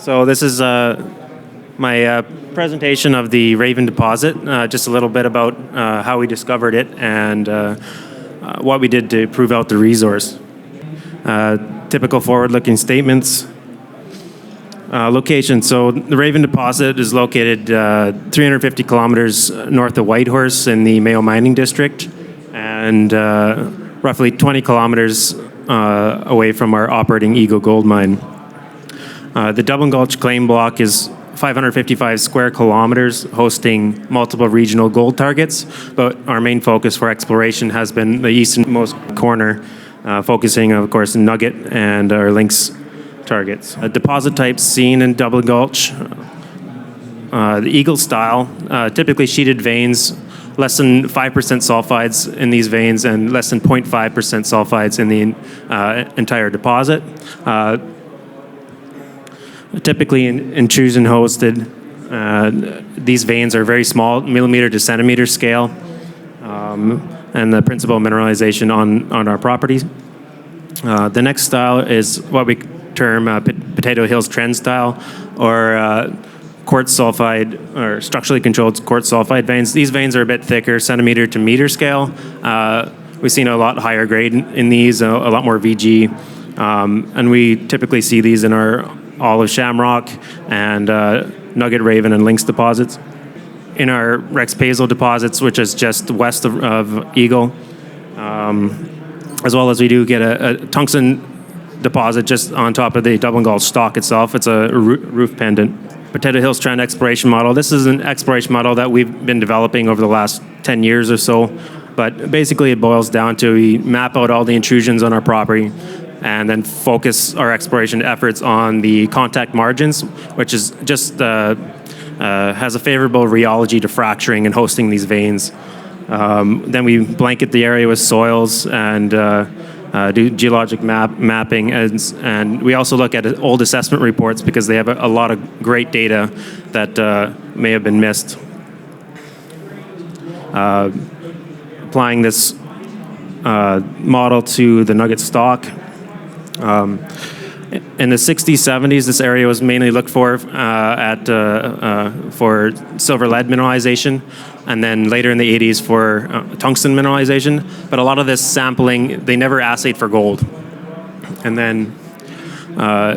So this is my presentation of the Raven deposit, just a little bit about how we discovered it and what we did to prove out the resource. Typical forward-looking statements. Location. So the Raven deposit is located 350 kilometers north of Whitehorse in the Mayo Mining District and roughly 20 kilometers away from our operating Eagle gold mine. The Dublin Gulch claim block is 555 square kilometers, hosting multiple regional gold targets, but our main focus for exploration has been the easternmost corner, focusing, of course, Nugget and our Lynx targets. Deposit types seen in Dublin Gulch, the Eagle style, typically sheeted veins, less than 5% sulfides in these veins and less than 0.5% sulfides in the entire deposit. Typically intrusion hosted. These veins are very small, millimeter to centimeter scale, and the principal mineralization on our property. The next style is what we term Potato Hills Trend style, or quartz sulfide, or structurally controlled quartz sulfide veins. These veins are a bit thicker, centimeter to meter scale. We've seen a lot higher grade in these, a lot more VG, and we typically see these in our Olive Shamrock and Nugget, Raven, and Lynx deposits. In our Rex Pazel deposits, which is just west of Eagle, as well as we do get a tungsten deposit just on top of the Dublin Gulch stock itself. It's a roof pendant. Potato Hills Trend exploration model. This is an exploration model that we've been developing over the last 10 years or so, but basically it boils down to we map out all the intrusions on our property and then focus our exploration efforts on the contact margins, which is just has a favorable rheology to fracturing and hosting these veins. Then we blanket the area with soils and do geologic mapping, and we also look at old assessment reports because they have a lot of great data that may have been missed. Applying this model to the Nugget stock. In the 60s, 70s, this area was mainly looked for silver lead mineralization, and then later in the 80s for tungsten mineralization. But a lot of this sampling, they never assayed for gold. And then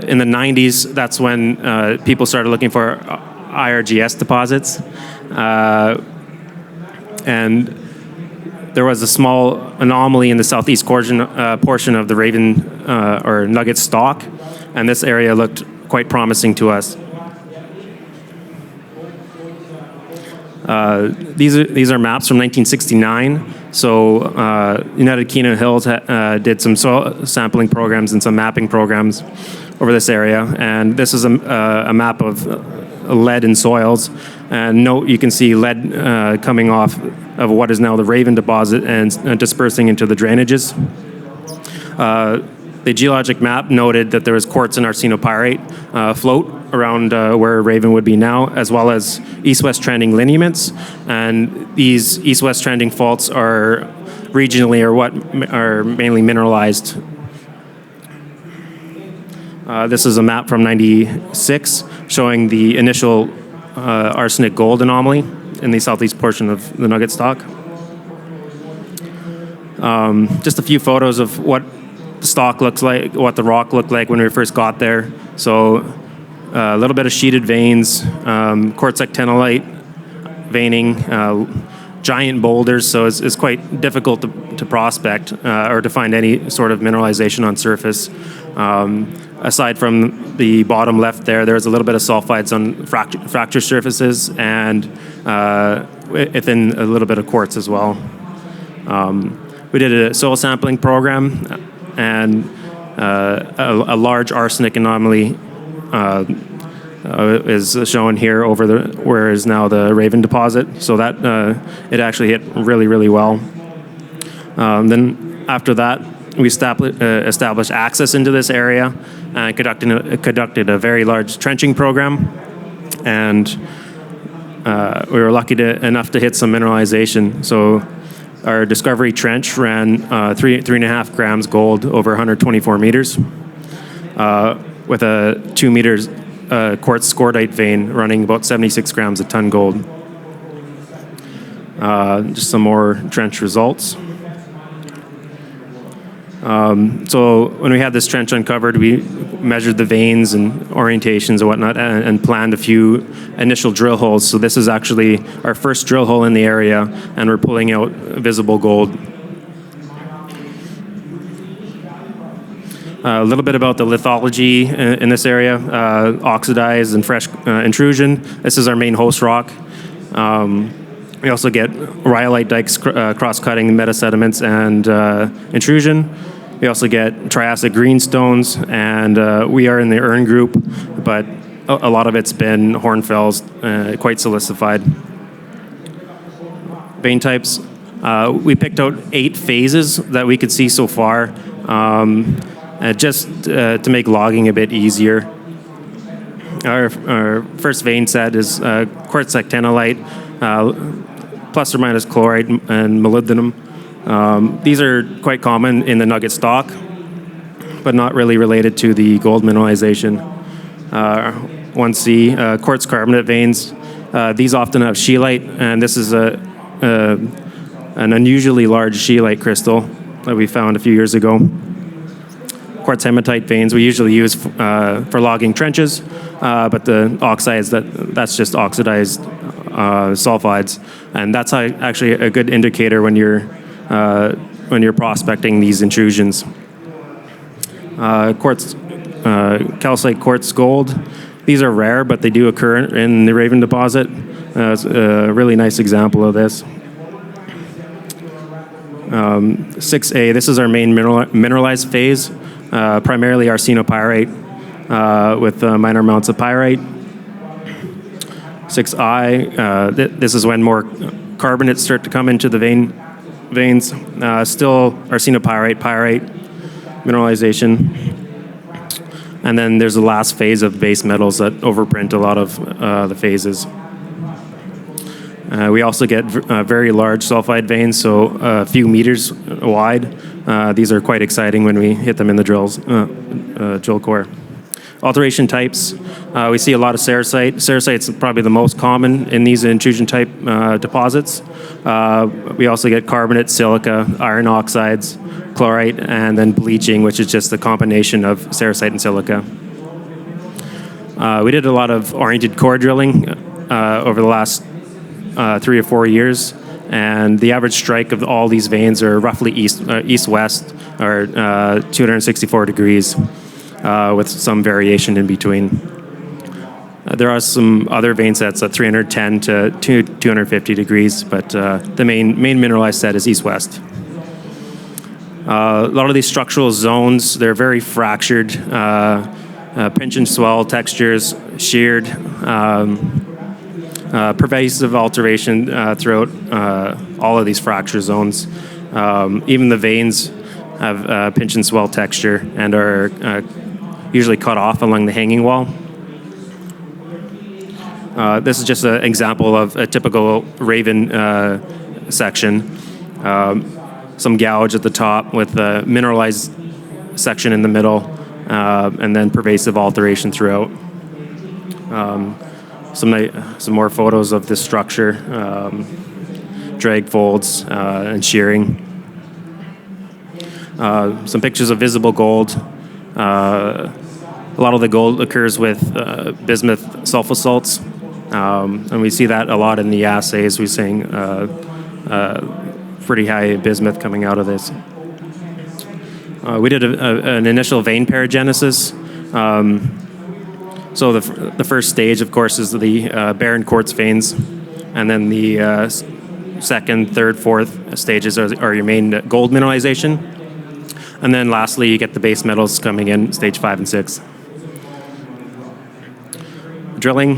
in the 90s, that's when people started looking for IRGS deposits. And there was a small anomaly in the southeast portion of the Raven or Nugget stock, and this area looked quite promising to us. These are maps from 1969. So United Kingdom Hills did some soil sampling programs and some mapping programs over this area, and this is a map of lead in soils. And note, you can see lead coming off of what is now the Raven deposit and dispersing into the drainages. The geologic map noted that there was quartz and arsenopyrite float around where Raven would be now, as well as east-west trending lineaments. And these east-west trending faults are regionally are mainly mineralized. This is a map from '96 showing the initial arsenic gold anomaly in the southeast portion of the Nugget stock. Just a few photos of what the stock looks like, what the rock looked like when we first got there. So a little bit of sheeted veins, quartz actinolite veining, giant boulders, so it's quite difficult to prospect or to find any sort of mineralization on surface. Aside from the bottom left there's a little bit of sulfides on fracture surfaces and within a little bit of quartz as well. We did a soil sampling program, and a large arsenic anomaly is shown here over where is now the Raven deposit. So that it actually hit really, really well. Then after that, we established access into this area and conducted a very large trenching program, and we were lucky enough to hit some mineralization. So our discovery trench ran 3.5 grams gold over 124 meters with a 2 meters quartz scordite vein running about 76 grams a ton gold. Just some more trench results. So when we had this trench uncovered, we measured the veins and orientations and whatnot, and planned a few initial drill holes. So this is actually our first drill hole in the area, and we're pulling out visible gold. A little bit about the lithology in this area: oxidized and fresh intrusion. This is our main host rock. We also get rhyolite dikes cross-cutting metasediments and intrusion. We also get Triassic greenstones, and we are in the Urn group, but a lot of it's been hornfells, quite silicified. Vein types. We picked out 8 phases that we could see so far, just to make logging a bit easier. Our first vein set is quartz actinolite, plus or minus chloride and molybdenum. These are quite common in the nugget stock, but not really related to the gold mineralization. 1C, quartz carbonate veins. These often have scheelite, and this is an unusually large scheelite crystal that we found a few years ago. Quartz hematite veins we usually use for logging trenches, but the oxides, that's just oxidized sulfides, and that's actually a good indicator when you're prospecting these intrusions. Calcite quartz gold. These are rare, but they do occur in the Raven deposit. It's a really nice example of this. 6A, this is our main mineralized phase, primarily arsenopyrite with minor amounts of pyrite. 6I, this is when more carbonates start to come into the veins. Still arsenopyrite, pyrite mineralization. And then there's the last phase of base metals that overprint a lot of the phases. We also get very large sulfide veins, so a few meters wide. These are quite exciting when we hit them in the drill core. Alteration types, we see a lot of sericite. Sericite's probably the most common in these intrusion type deposits. We also get carbonate, silica, iron oxides, chlorite, and then bleaching, which is just a combination of sericite and silica. We did a lot of oriented core drilling over the last 3 or 4 years, and the average strike of all these veins are roughly east-west, or 264 degrees, with some variation in between. There are some other vein sets at 310 to 250 degrees, but the main mineralized set is east-west. A lot of these structural zones, they're very fractured, pinch and swell textures, sheared, pervasive alteration throughout all of these fracture zones. Even the veins have pinch and swell texture and are usually cut off along the hanging wall. This is just an example of a typical Raven section. Some gouge at the top with a mineralized section in the middle, and then pervasive alteration throughout. Some more photos of this structure, drag folds and shearing. Some pictures of visible gold. A lot of the gold occurs with bismuth sulfur salts, and we see that a lot in the assays. We're seeing pretty high bismuth coming out of this. We did an initial vein paragenesis. So the first stage, of course, is the barren quartz veins, and then the second, third, fourth stages are your main gold mineralization. And then lastly, you get the base metals coming in, stage 5 and 6. Drilling,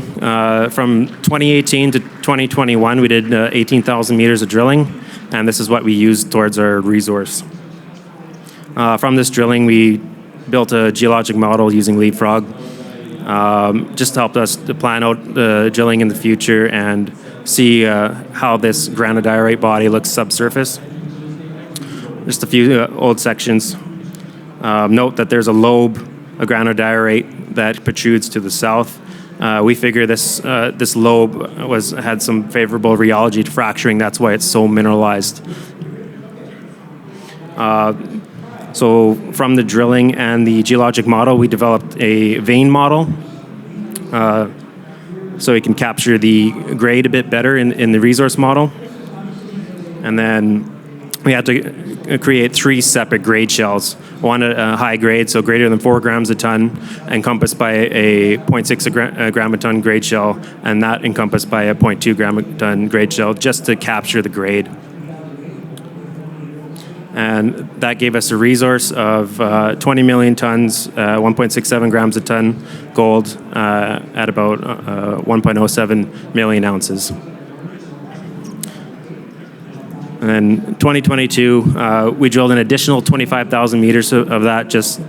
from 2018 to 2021, we did 18,000 meters of drilling, and this is what we used towards our resource. From this drilling, we built a geologic model using Leapfrog. Just helped us to plan out the drilling in the future and see how this granodiorite body looks subsurface. Just a few old sections. Note that there's a lobe, a granodiorite, that protrudes to the south. We figure this lobe had some favorable rheology to fracturing. That's why it's so mineralized. So from the drilling and the geologic model, we developed a vein model so we can capture the grade a bit better in the resource model. And then we had to create 3 separate grade shells. One at a high grade, so greater than 4 grams a ton, encompassed by a 0.6 gram a ton grade shell, and that encompassed by a 0.2 gram a ton grade shell, just to capture the grade. And that gave us a resource of 20 million tons, 1.67 grams a ton gold at about 1.07 million ounces. And then 2022, we drilled an additional 25,000 meters of that, just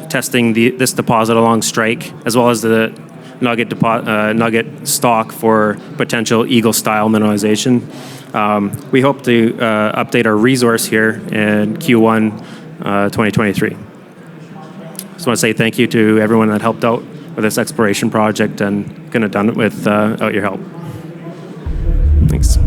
testing this deposit along strike, as well as the nugget stock for potential Eagle-style mineralization. We hope to update our resource here in Q1 2023. Just want to say thank you to everyone that helped out with this exploration project and couldn't have done it without your help. Thanks.